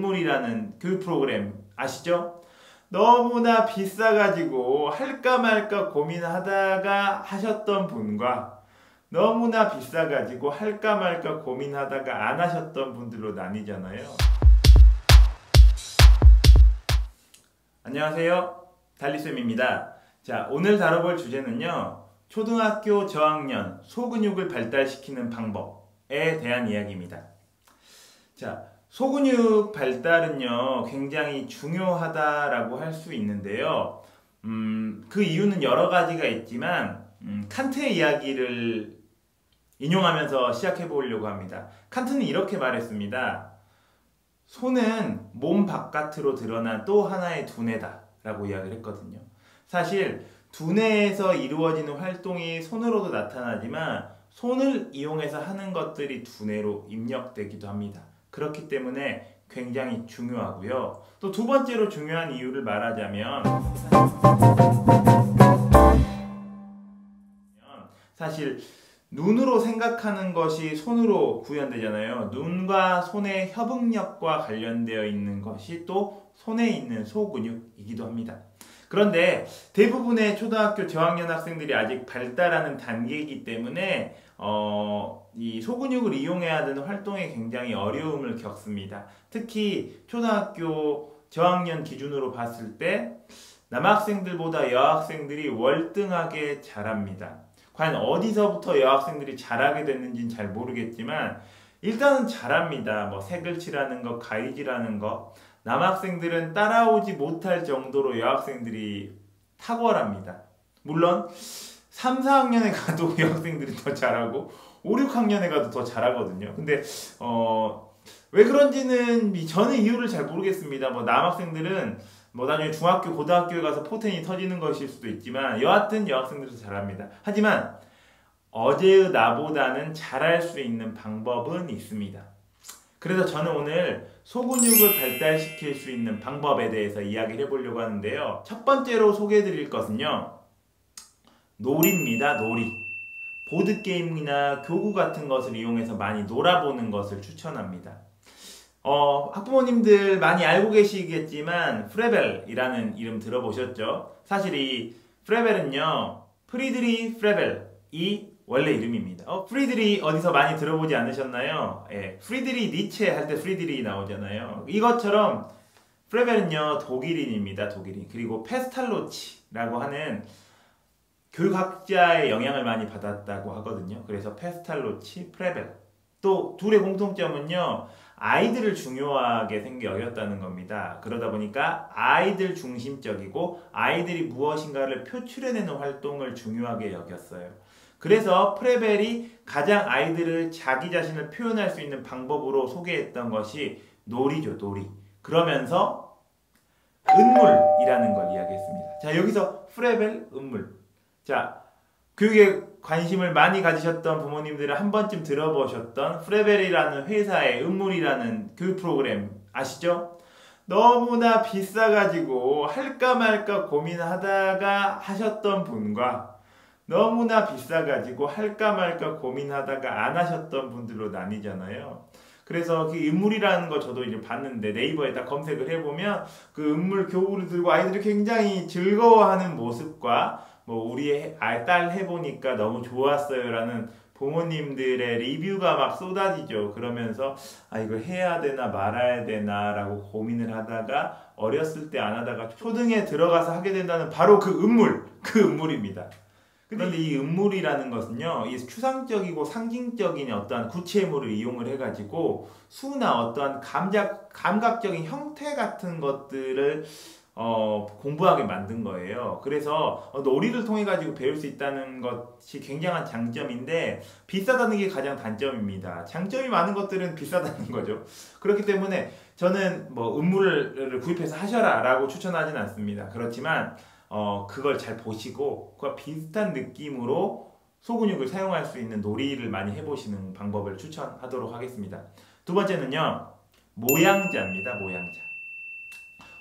음물이라는 교육 프로그램 아시죠? 너무나 비싸가지고 할까 말까 고민하다가 하셨던 분과 너무나 비싸가지고 할까 말까 고민하다가 안 하셨던 분들로 나뉘잖아요. 안녕하세요, 달리쌤입니다. 자, 오늘 다뤄볼 주제는요, 초등학교 저학년 소근육을 발달시키는 방법에 대한 이야기입니다. 자, 소근육 발달은요 굉장히 중요하다라고 할 수 있는데요. 그 이유는 여러 가지가 있지만 칸트의 이야기를 인용하면서 시작해 보려고 합니다. 칸트는 이렇게 말했습니다. 손은 몸 바깥으로 드러난 또 하나의 두뇌다 라고 이야기를 했거든요. 사실 두뇌에서 이루어지는 활동이 손으로도 나타나지만 손을 이용해서 하는 것들이 두뇌로 입력되기도 합니다. 그렇기 때문에 굉장히 중요하고요. 또 두 번째로 중요한 이유를 말하자면 사실 눈으로 생각하는 것이 손으로 구현되잖아요. 눈과 손의 협응력과 관련되어 있는 것이 또 손에 있는 소근육이기도 합니다. 그런데 대부분의 초등학교 저학년 학생들이 아직 발달하는 단계이기 때문에 이 소근육을 이용해야 되는 활동에 굉장히 어려움을 겪습니다. 특히 초등학교 저학년 기준으로 봤을 때 남학생들보다 여학생들이 월등하게 잘합니다. 과연 어디서부터 여학생들이 잘하게 됐는지는 잘 모르겠지만 일단은 잘합니다. 뭐 색을 칠하는 거, 가위질하는 거. 남학생들은 따라오지 못할 정도로 여학생들이 탁월합니다. 물론 3, 4학년에 가도 여학생들이 더 잘하고 5, 6학년에 가도 더 잘하거든요. 근데 왜 그런지는 저는 이유를 잘 모르겠습니다. 뭐 남학생들은 뭐 나중에 중학교, 고등학교에 가서 포텐이 터지는 것일 수도 있지만 여하튼 여학생들도 잘합니다. 하지만 어제의 나보다는 잘할 수 있는 방법은 있습니다. 그래서 저는 오늘 소근육을 발달시킬 수 있는 방법에 대해서 이야기를 해보려고 하는데요. 첫 번째로 소개해드릴 것은요, 놀이입니다. 놀이. 보드게임이나 교구 같은 것을 이용해서 많이 놀아보는 것을 추천합니다. 학부모님들 많이 알고 계시겠지만 프레벨이라는 이름 들어보셨죠? 사실 이 프레벨은요, 프리드리 프레벨이 원래 이름입니다. 프리드리 어디서 많이 들어보지 않으셨나요? 예, 프리드리 니체 할 때 프리드리 나오잖아요. 이것처럼 프레벨은요 독일인입니다. 독일인. 그리고 페스탈로치라고 하는 교육학자의 영향을 많이 받았다고 하거든요. 그래서 페스탈로치, 프레벨. 또 둘의 공통점은요, 아이들을 중요하게 여겼다는 겁니다. 그러다 보니까 아이들 중심적이고 아이들이 무엇인가를 표출해내는 활동을 중요하게 여겼어요. 그래서 프레벨이 가장 아이들을 자기 자신을 표현할 수 있는 방법으로 소개했던 것이 놀이죠, 놀이. 그러면서 음물이라는 걸 이야기했습니다. 자, 여기서 프레벨, 음물. 자, 교육에 관심을 많이 가지셨던 부모님들은 한 번쯤 들어보셨던 프레벨이라는 회사의 음물이라는 교육 프로그램 아시죠? 너무나 비싸가지고 할까 말까 고민하다가 하셨던 분과 너무나 비싸가지고 할까 말까 고민하다가 안 하셨던 분들로 나뉘잖아요. 그래서 그 음물이라는 거 저도 이제 봤는데 네이버에 딱 검색을 해보면 그 음물 교구를 들고 아이들이 굉장히 즐거워하는 모습과 뭐 우리 딸 해보니까 너무 좋았어요 라는 부모님들의 리뷰가 막 쏟아지죠. 그러면서 이걸 해야 되나 말아야 되나 라고 고민을 하다가 어렸을 때 안 하다가 초등에 들어가서 하게 된다는 바로 그 음물입니다. 그런데 이 음물이라는 것은요, 이 추상적이고 상징적인 어떠한 구체물을 이용을 해가지고 수나 어떠한 감각적인 형태 같은 것들을 공부하게 만든 거예요. 그래서 놀이를 통해 가지고 배울 수 있다는 것이 굉장한 장점인데 비싸다는 게 가장 단점입니다. 장점이 많은 것들은 비싸다는 거죠. 그렇기 때문에 저는 뭐 음물을 구입해서 하셔라 라고 추천하진 않습니다. 그렇지만 그걸 잘 보시고 그와 비슷한 느낌으로 소근육을 사용할 수 있는 놀이를 많이 해보시는 방법을 추천하도록 하겠습니다. 두 번째는요, 모양자입니다.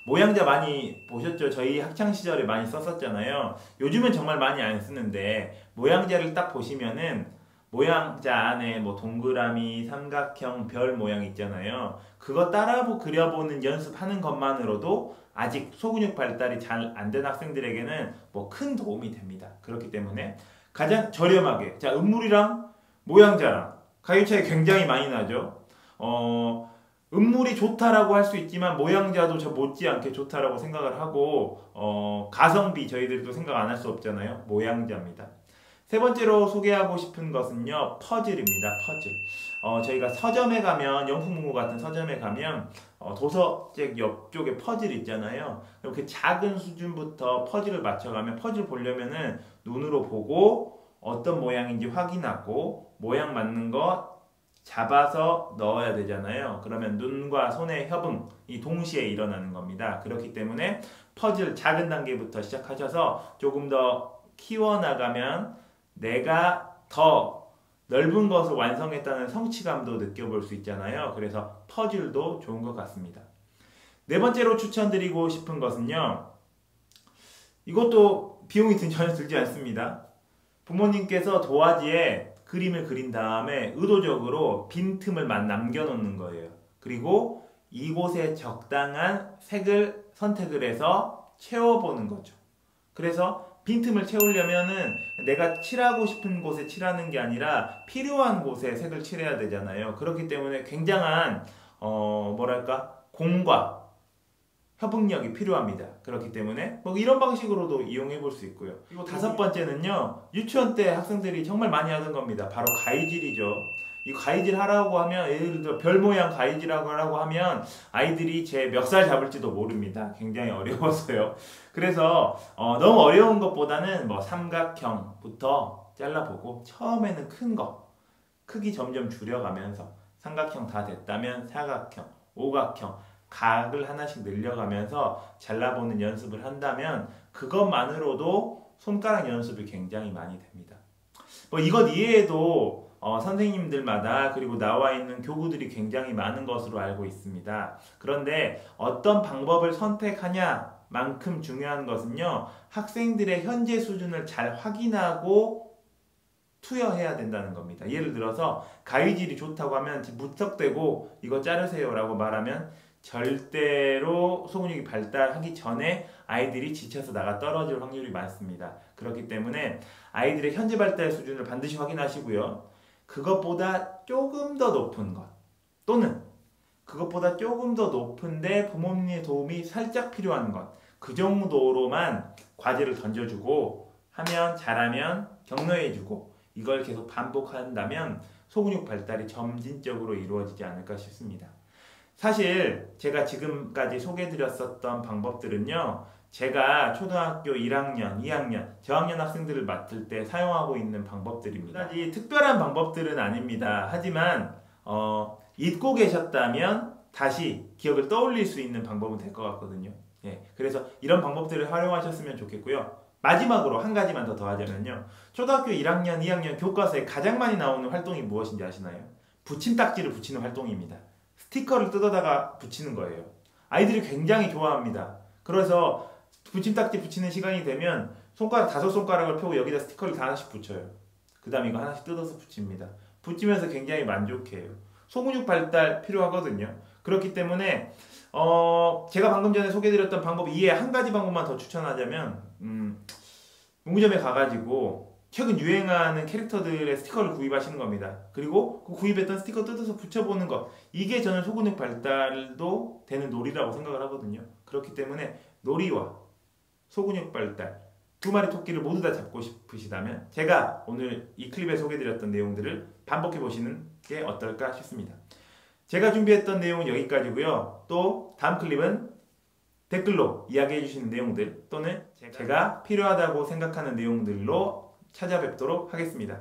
모양자 많이 보셨죠? 저희 학창시절에 많이 썼었잖아요. 요즘은 정말 많이 안 쓰는데 모양자를 딱 보시면은 모양자 안에 뭐 동그라미, 삼각형, 별 모양 있잖아요. 그거 따라 그려보는 연습하는 것만으로도 아직 소근육 발달이 잘 안 된 학생들에게는 뭐 큰 도움이 됩니다. 그렇기 때문에 가장 저렴하게, 자, 음물이랑 모양자랑 가격 차이 굉장히 많이 나죠. 음물이 좋다라고 할 수 있지만 모양자도 저 못지않게 좋다라고 생각을 하고, 가성비 저희들도 생각 안 할 수 없잖아요. 모양자입니다. 세 번째로 소개하고 싶은 것은요, 퍼즐입니다. 퍼즐. 저희가 서점에 가면, 영풍문고 같은 서점에 가면 도서책 옆쪽에 퍼즐 있잖아요. 이렇게 작은 수준부터 퍼즐을 맞춰가면, 퍼즐 보려면은 눈으로 보고 어떤 모양인지 확인하고 모양 맞는 거 잡아서 넣어야 되잖아요. 그러면 눈과 손의 협응이 동시에 일어나는 겁니다. 그렇기 때문에 퍼즐 작은 단계부터 시작하셔서 조금 더 키워나가면 내가 더 넓은 것을 완성했다는 성취감도 느껴볼 수 있잖아요. 그래서 퍼즐도 좋은 것 같습니다. 네 번째로 추천드리고 싶은 것은요, 이것도 비용이 전혀 들지 않습니다. 부모님께서 도화지에 그림을 그린 다음에 의도적으로 빈틈을 남겨놓는 거예요. 그리고 이곳에 적당한 색을 선택을 해서 채워보는 거죠. 그래서 빈틈을 채우려면은 내가 칠하고 싶은 곳에 칠하는 게 아니라 필요한 곳에 색을 칠해야 되잖아요. 그렇기 때문에 굉장한 공과 협응력이 필요합니다. 그렇기 때문에 뭐 이런 방식으로도 이용해 볼 수 있고요. 그리고 다섯 번째는요, 유치원 때 학생들이 정말 많이 하던 겁니다. 바로 가위질이죠. 이 가위질 하라고 하면, 예를 들어 별 모양 가위질 하라고 하면 아이들이 제 멱살 잡을지도 모릅니다. 굉장히 어려워서요. 그래서 너무 어려운 것보다는 뭐 삼각형부터 잘라보고, 처음에는 큰 거, 크기 점점 줄여가면서 삼각형 다 됐다면 사각형, 오각형, 각을 하나씩 늘려가면서 잘라보는 연습을 한다면 그것만으로도 손가락 연습이 굉장히 많이 됩니다. 뭐 이것 이외에도 선생님들마다, 그리고 나와 있는 교구들이 굉장히 많은 것으로 알고 있습니다. 그런데 어떤 방법을 선택하냐만큼 중요한 것은요, 학생들의 현재 수준을 잘 확인하고 투여해야 된다는 겁니다. 예를 들어서 가위질이 좋다고 하면 무턱대고 이거 자르세요 라고 말하면 절대로 소근육이 발달하기 전에 아이들이 지쳐서 나가 떨어질 확률이 많습니다. 그렇기 때문에 아이들의 현재 발달 수준을 반드시 확인하시고요. 그것보다 조금 더 높은 것, 또는 그것보다 조금 더 높은데 부모님의 도움이 살짝 필요한 것, 그 정도로만 과제를 던져주고 하면, 잘하면 격려해주고, 이걸 계속 반복한다면 소근육 발달이 점진적으로 이루어지지 않을까 싶습니다. 사실 제가 지금까지 소개해드렸었던 방법들은요, 제가 초등학교 1학년, 2학년, 저학년 학생들을 맡을 때 사용하고 있는 방법들입니다. 그다지 특별한 방법들은 아닙니다. 하지만 잊고 계셨다면 다시 기억을 떠올릴 수 있는 방법은 될 것 같거든요. 예, 그래서 이런 방법들을 활용하셨으면 좋겠고요. 마지막으로 한 가지만 더 하자면요, 초등학교 1학년, 2학년 교과서에 가장 많이 나오는 활동이 무엇인지 아시나요? 붙임딱지를 붙이는 활동입니다. 스티커를 뜯어다가 붙이는 거예요. 아이들이 굉장히 좋아합니다. 그래서 붙임딱지 붙이는 시간이 되면 손가락 5손가락을 펴고 여기다 스티커를 다 하나씩 붙여요. 그 다음에 이거 하나씩 뜯어서 붙입니다. 붙이면서 굉장히 만족해요. 소근육 발달 필요하거든요. 그렇기 때문에 제가 방금 전에 소개해드렸던 방법 이외에 한 가지 방법만 더 추천하자면, 문구점에 가가지고 최근 유행하는 캐릭터들의 스티커를 구입하시는 겁니다. 그리고 그 구입했던 스티커 뜯어서 붙여보는 것, 이게 저는 소근육 발달도 되는 놀이라고 생각을 하거든요. 그렇기 때문에 놀이와 소근육 발달, 두 마리 토끼를 모두 다 잡고 싶으시다면 제가 오늘 이 클립에 소개해드렸던 내용들을 반복해 보시는 게 어떨까 싶습니다. 제가 준비했던 내용은 여기까지고요. 또 다음 클립은 댓글로 이야기해 주시는 내용들, 또는 제가 필요하다고 생각하는 내용들로 찾아뵙도록 하겠습니다.